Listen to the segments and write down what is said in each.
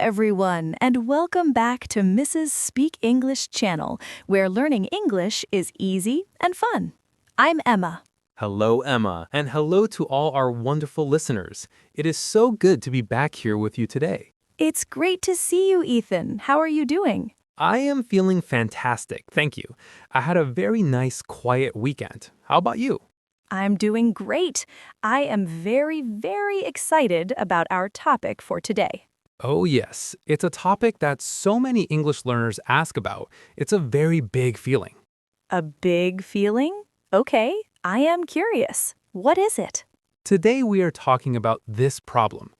everyone, and welcome back to Mrs. Speak English channel, where learning English is easy and fun. I'm Emma. Hello, Emma, and hello to all our wonderful listeners. It is so good to be back here with you today. It's great to see you, Ethan. How are you doing? I am feeling fantastic, thank you. I had a very nice, quiet weekend. How about you? I'm doing great. I am very excited about our topic for today. Oh, yes, it's a topic that so many English learners ask about. It's a very big feeling. A big feeling? Okay, I am curious. What is it? Today we are talking about this problem.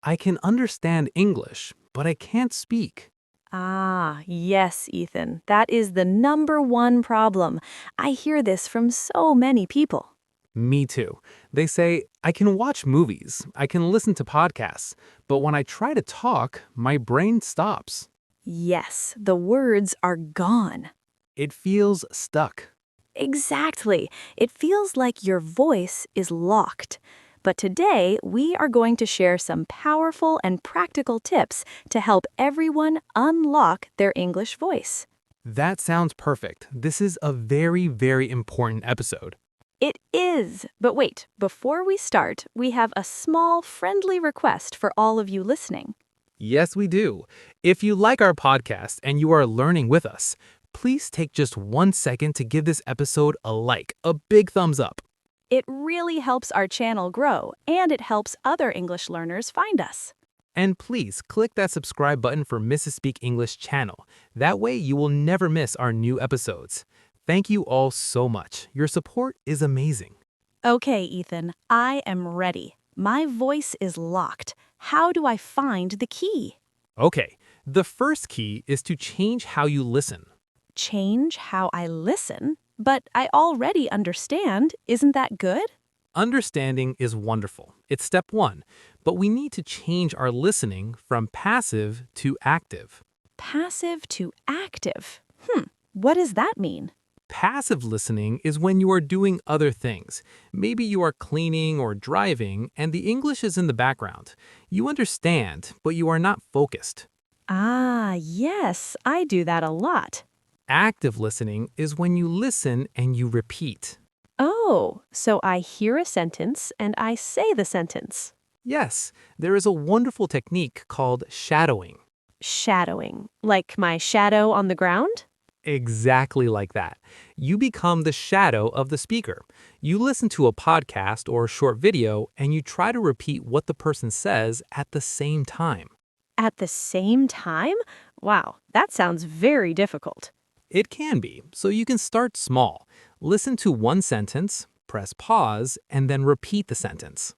I can understand English, but I can't speak. Ah, yes, Ethan. That is the number one problem. I hear this from so many people. Me too. They say, I can watch movies, I can listen to podcasts, but when I try to talk, my brain stops. Yes, the words are gone. It feels stuck. Exactly. It feels like your voice is locked. But today, we are going to share some powerful and practical tips to help everyone unlock their English voice. That sounds perfect. This is a very important episode. It is. But wait, before we start, we have a small, friendly request for all of you listening. Yes, we do. If you like our podcast and you are learning with us, please take just 1 second to give this episode a like, a big thumbs up. It really helps our channel grow, and it helps other English learners find us. And please click that subscribe button for Mrs. Speak English channel. That way you will never miss our new episodes. Thank you all so much. Your support is amazing. Okay, Ethan, I am ready. My voice is locked. How do I find the key? Okay, the first key is to change how you listen. Change how I listen? But I already understand. Isn't that good? Understanding is wonderful. It's step one, but we need to change our listening from passive to active. Passive to active. What does that mean? Passive listening is when you are doing other things. Maybe you are cleaning or driving and the English is in the background. You understand, but you are not focused. Ah, yes, I do that a lot. Active listening is when you listen and you repeat. Oh, so I hear a sentence and I say the sentence. Yes, there is a wonderful technique called shadowing. Shadowing, like my shadow on the ground? Exactly like that. You become the shadow of the speaker. You listen to a podcast or a short video and you try to repeat what the person says at the same time. At the same time? Wow, that sounds very difficult. It can be, so you can start small. Listen to one sentence, press pause, and then repeat the sentence.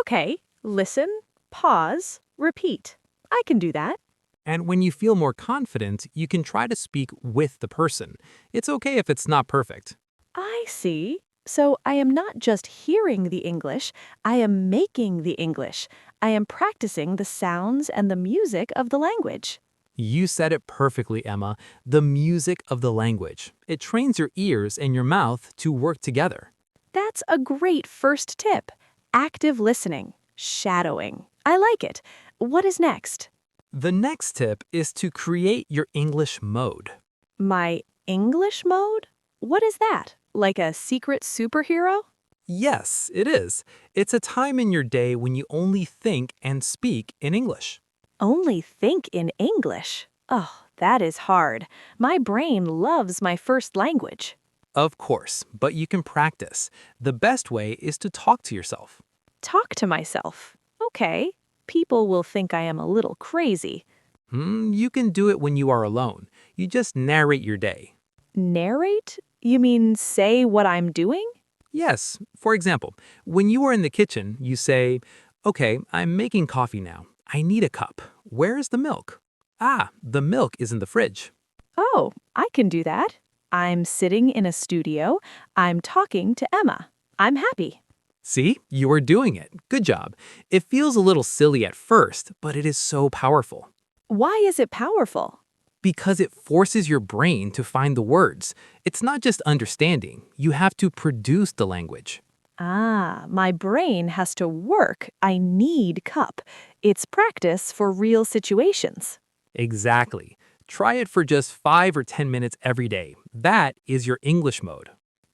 Okay, listen, pause, repeat. I can do that. And when you feel more confident, you can try to speak with the person. It's okay if it's not perfect. I see. So I am not just hearing the English, I am making the English. I am practicing the sounds and the music of the language. You said it perfectly, Emma. The music of the language. It trains your ears and your mouth to work together. That's a great first tip. Active listening, shadowing. I like it. What is next? The next tip is to create your English mode. My English mode? What is that? Like a secret superhero? Yes, it is. It's a time in your day when you only think and speak in English. Only think in English? Oh, that is hard. My brain loves my first language. Of course, but you can practice. The best way is to talk to yourself. Talk to myself. Okay. People will think I am a little crazy. You can do it when you are alone. You just narrate your day. Narrate? You mean say what I'm doing? Yes, for example, when you are in the kitchen, you say, okay, I'm making coffee now. I need a cup. Where is the milk? Ah, the milk is in the fridge. Oh, I can do that. I'm sitting in a studio. I'm talking to Emma. I'm happy. See, you are doing it. Good job. It feels a little silly at first, but it is so powerful. Why is it powerful? Because it forces your brain to find the words. It's not just understanding. You have to produce the language. Ah, my brain has to work. I need cup. It's practice for real situations. Exactly. Try it for just 5 or 10 minutes every day. That is your English mode.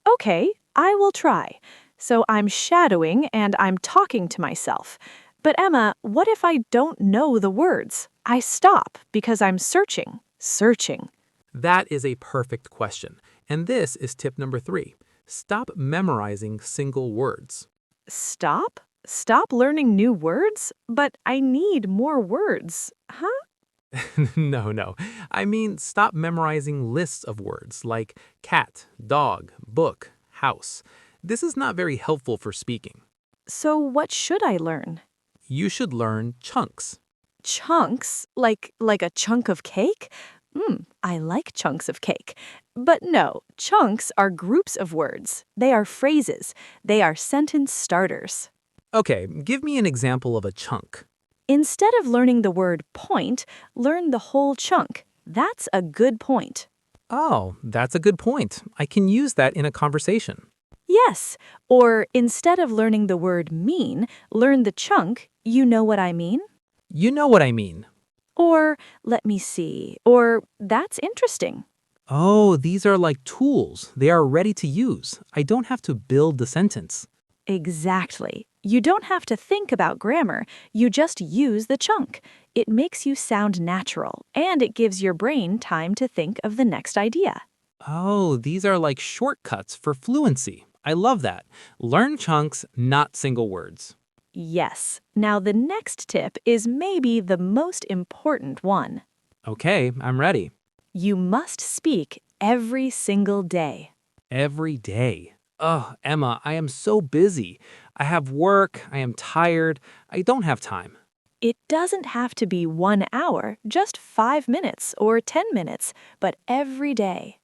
Okay, I will try. So I'm shadowing and I'm talking to myself. But Emma, what if I don't know the words? I stop because I'm searching. That is a perfect question. And this is tip number 3. Stop memorizing single words. Stop? Stop learning new words? But I need more words. Huh? No. I mean, stop memorizing lists of words like cat, dog, book, house. This is not very helpful for speaking. So what should I learn? You should learn chunks. Chunks? Like a chunk of cake? I like chunks of cake. But no, chunks are groups of words. They are phrases. They are sentence starters. Okay, give me an example of a chunk. Instead of learning the word point, learn the whole chunk. That's a good point. Oh, that's a good point. I can use that in a conversation. Yes, or instead of learning the word mean, learn the chunk, you know what I mean? You know what I mean. Or let me see, or that's interesting. Oh, these are like tools. They are ready to use. I don't have to build the sentence. Exactly. You don't have to think about grammar, you just use the chunk. It makes you sound natural, and it gives your brain time to think of the next idea. Oh, these are like shortcuts for fluency. I love that. Learn chunks, not single words. Yes. Now, the next tip is maybe the most important one. Okay, I'm ready. You must speak every single day. Every day. Oh, Emma, I am so busy. I have work, I am tired, I don't have time. It doesn't have to be 1 hour, just 5 minutes or 10 minutes, but every day.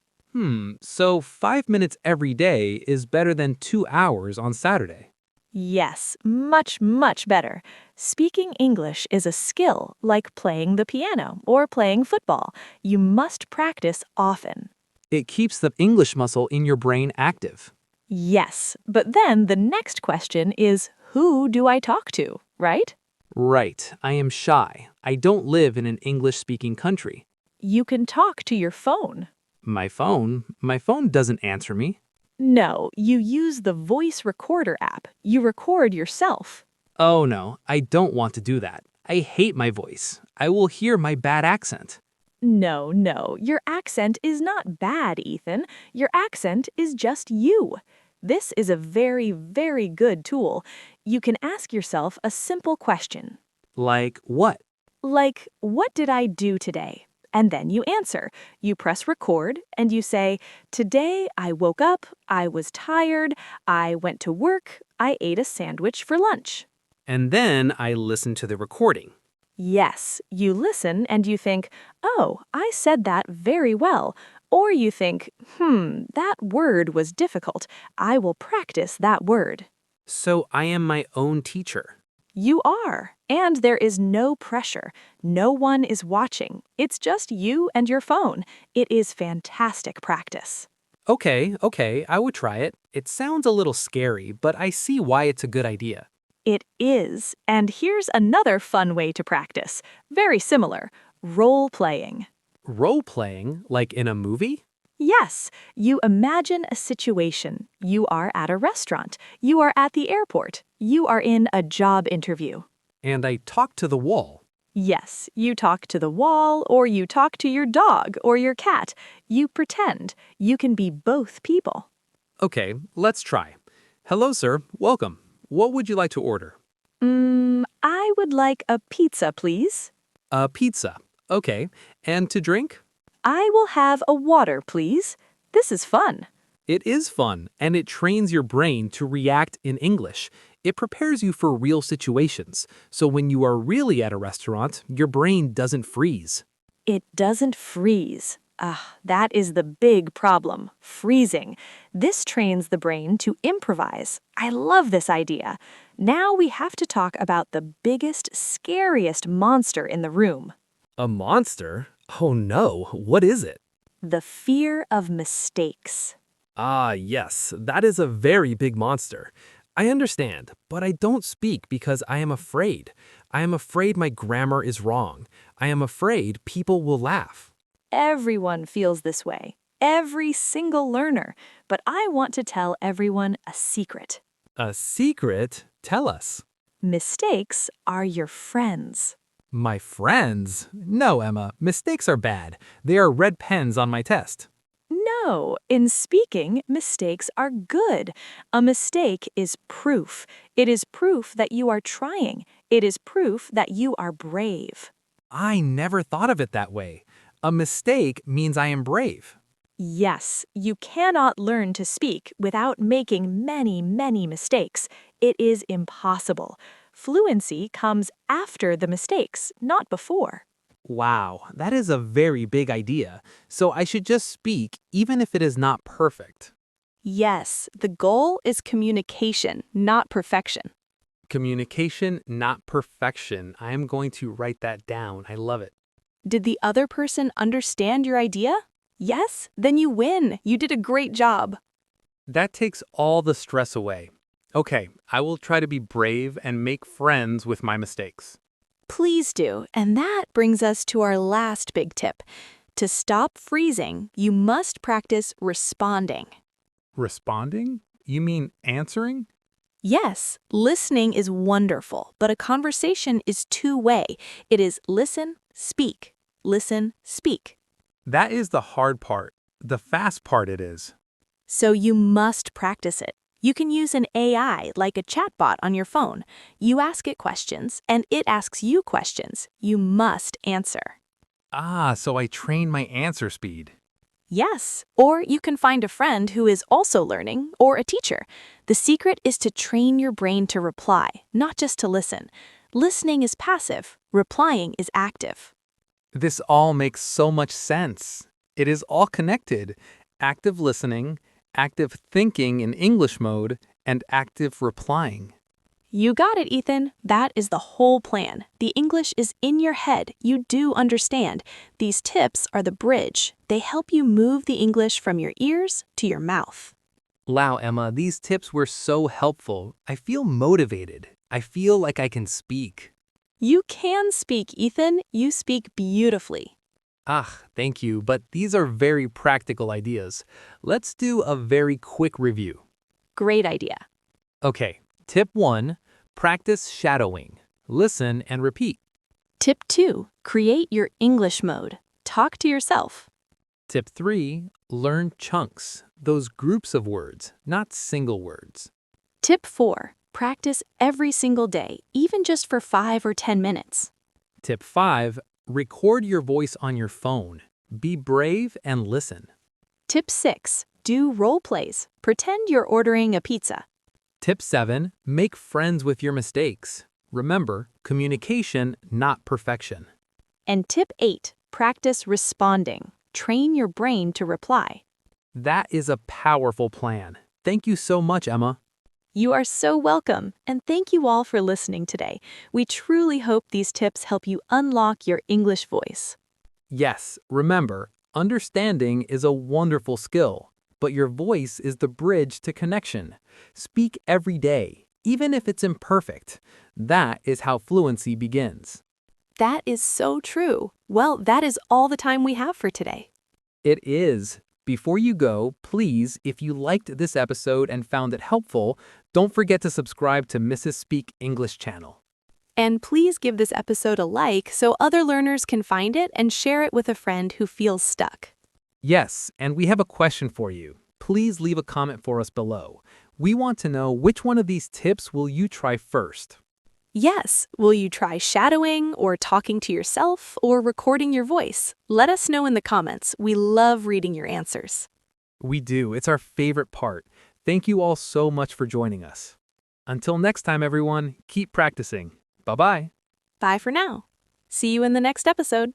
So 5 minutes every day is better than 2 hours on Saturday. Yes, much better. Speaking English is a skill like playing the piano or playing football. You must practice often. It keeps the English muscle in your brain active. Yes, but then the next question is who do I talk to, right? Right, I am shy. I don't live in an English-speaking country. You can talk to your phone. My phone doesn't answer me. No, you use the voice recorder app. You record yourself. Oh no, I don't want to do that. I hate my voice. I will hear my bad accent. No, your accent is not bad, Ethan. Your accent is just you. This is a very good tool. You can ask yourself a simple question, Like what? like, what did I do today? And then you answer. You press record and you say, today I woke up, I was tired, I went to work, I ate a sandwich for lunch. And then I listen to the recording. Yes, you listen and you think, oh, I said that very well. Or you think, that word was difficult. I will practice that word. So I am my own teacher. You are. And there is no pressure. No one is watching. It's just you and your phone. It is fantastic practice. Okay, I would try it. It sounds a little scary, but I see why it's a good idea. It is. And here's another fun way to practice. Very similar. Role playing. Role playing, like in a movie? Yes, you imagine a situation. You are at a restaurant. You are at the airport. You are in a job interview. And I talk to the wall. Yes, you talk to the wall, or you talk to your dog or your cat. You pretend. You can be both people. Okay, let's try. Hello, sir. Welcome. What would you like to order? I would like a pizza, please. A pizza. Okay. And to drink? I will have a water, please. This is fun. It is fun, and it trains your brain to react in English. It prepares you for real situations, so when you are really at a restaurant, your brain doesn't freeze. It doesn't freeze. That is the big problem, freezing. This trains the brain to improvise. I love this idea. Now we have to talk about the biggest, scariest monster in the room. A monster? Oh no, what is it? The fear of mistakes. Ah, yes, that is a very big monster. I understand, but I don't speak because I am afraid. I am afraid my grammar is wrong. I am afraid people will laugh. Everyone feels this way. Every single learner. But I want to tell everyone a secret. A secret? Tell us. Mistakes are your friends. My friends? No, Emma, mistakes are bad. They are red pens on my test. No, in speaking, mistakes are good. A mistake is proof. It is proof that you are trying. It is proof that you are brave. I never thought of it that way. A mistake means I am brave. Yes, you cannot learn to speak without making many, many mistakes. It is impossible. Fluency comes after the mistakes, not before. Wow, that is a very big idea. So I should just speak even if it is not perfect. Yes, the goal is communication, not perfection. Communication, not perfection. I am going to write that down. I love it. Did the other person understand your idea? Yes? Then you win. You did a great job. That takes all the stress away. Okay, I will try to be brave and make friends with my mistakes. Please do. And that brings us to our last big tip. To stop freezing, you must practice responding. Responding? You mean answering? Yes, listening is wonderful, but a conversation is two-way. It is listen, speak, listen, speak. That is the hard part. The fast part it is. So you must practice it. You can use an AI like a chatbot on your phone. You ask it questions, and it asks you questions. You must answer. Ah, so I train my answer speed. Yes, or you can find a friend who is also learning, or a teacher. The secret is to train your brain to reply, not just to listen. Listening is passive, replying is active. This all makes so much sense. It is all connected. Active listening, active thinking in English mode, and active replying. You got it, Ethan. That is the whole plan. The English is in your head. You do understand. These tips are the bridge. They help you move the English from your ears to your mouth. Wow, Emma, these tips were so helpful. I feel motivated. I feel like I can speak. You can speak, Ethan. You speak beautifully. Ah, thank you, but these are very practical ideas. Let's do a very quick review. Great idea. Okay, tip 1, practice shadowing. Listen and repeat. Tip 2, create your English mode. Talk to yourself. Tip 3, learn chunks, those groups of words, not single words. Tip 4, practice every single day, even just for 5 or 10 minutes. Tip 5, record your voice on your phone. Be brave and listen. Tip 6, do role plays. Pretend you're ordering a pizza. Tip 7, make friends with your mistakes. Remember, communication, not perfection. And tip 8, practice responding. Train your brain to reply. That is a powerful plan. Thank you so much, Emma. You are so welcome, and thank you all for listening today. We truly hope these tips help you unlock your English voice. Yes, remember, understanding is a wonderful skill, but your voice is the bridge to connection. Speak every day, even if it's imperfect. That is how fluency begins. That is so true. Well, that is all the time we have for today. It is. Before you go, please, if you liked this episode and found it helpful, don't forget to subscribe to Mrs. Speak English channel. And please give this episode a like so other learners can find it and share it with a friend who feels stuck. Yes, and we have a question for you. Please leave a comment for us below. We want to know which one of these tips will you try first. Yes, will you try shadowing or talking to yourself or recording your voice? Let us know in the comments. We love reading your answers. We do. It's our favorite part. Thank you all so much for joining us. Until next time, everyone, keep practicing. Bye-bye. Bye for now. See you in the next episode.